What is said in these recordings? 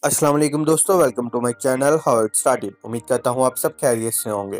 अस्सलाम वालेकुम दोस्तों, welcome to my channel how it started. उम्मीद करता हूँ आप सब खैरियत से होंगे।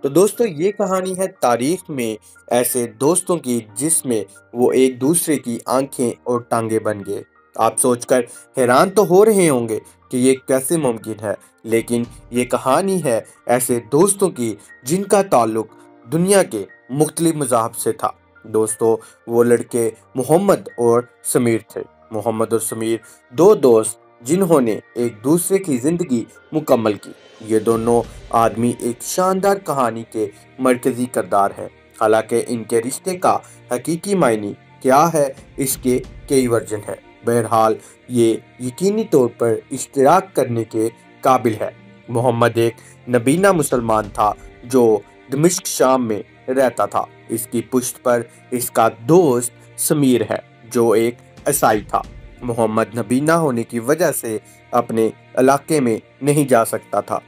तो दोस्तों, ये कहानी है तारीख में ऐसे दोस्तों की जिसमें वो एक दूसरे की आंखें और टांगे बन गए। आप सोचकर हैरान तो हो रहे होंगे कि ये कैसे मुमकिन है, लेकिन ये कहानी है ऐसे दोस्तों की जिनका ताल्लुक दुनिया के मुख्तलिफ मज़ाहब से था। दोस्तों, वो लड़के मोहम्मद और समीर थे। मोहम्मद और समीर दो दोस्त जिन्होंने एक दूसरे की जिंदगी मुकम्मल की। ये दोनों आदमी एक शानदार कहानी के मरकजी किरदार हैं। हालांकि इनके रिश्ते का हकीकी मायने क्या है, इसके कई वर्जन हैं। बहरहाल ये यकीनी तौर पर इश्तराक करने के काबिल है। मोहम्मद एक नबीना मुसलमान था जो दमिश्क शाम में रहता था। इसकी पुश्त पर इसका दोस्त समीर है जो एक ईसाई था। मोहम्मद नबीना होने की वजह से अपने इलाके में नहीं जा सकता था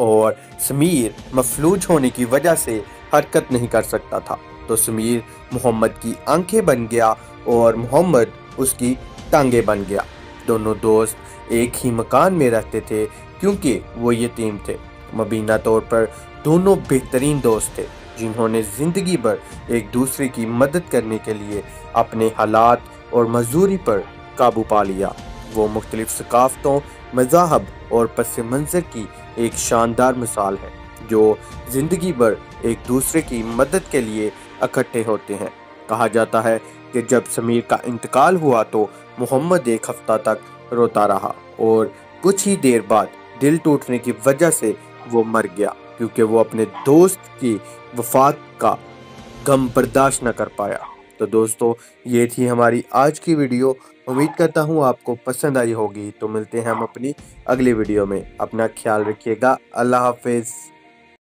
और समीर मफलूज होने की वजह से हरकत नहीं कर सकता था। तो समीर मोहम्मद की आंखें बन गया और मोहम्मद उसकी टांगें बन गया। दोनों दोस्त एक ही मकान में रहते थे क्योंकि वो यतीम थे। मबीना तौर पर दोनों बेहतरीन दोस्त थे जिन्होंने ज़िंदगी भर एक दूसरे की मदद करने के लिए अपने हालात और मजदूरी पर काबू पा लिया। वो मुख्तलिफ सकाफ़तों, मज़ाहब और पस मंज़र की एक शानदार मिसाल है जो ज़िंदगी भर एक दूसरे की मदद के लिए इकट्ठे होते हैं। कहा जाता है कि जब समीर का इंतकाल हुआ तो मोहम्मद एक हफ्ता तक रोता रहा और कुछ ही देर बाद दिल टूटने की वजह से वो मर गया क्योंकि वो अपने दोस्त की वफात का गम बर्दाश्त न कर पाया। तो दोस्तों, ये थी हमारी आज की वीडियो। उम्मीद करता हूँ आपको पसंद आई होगी। तो मिलते हैं हम अपनी अगली वीडियो में। अपना ख्याल रखिएगा। अल्लाह हाफिज़।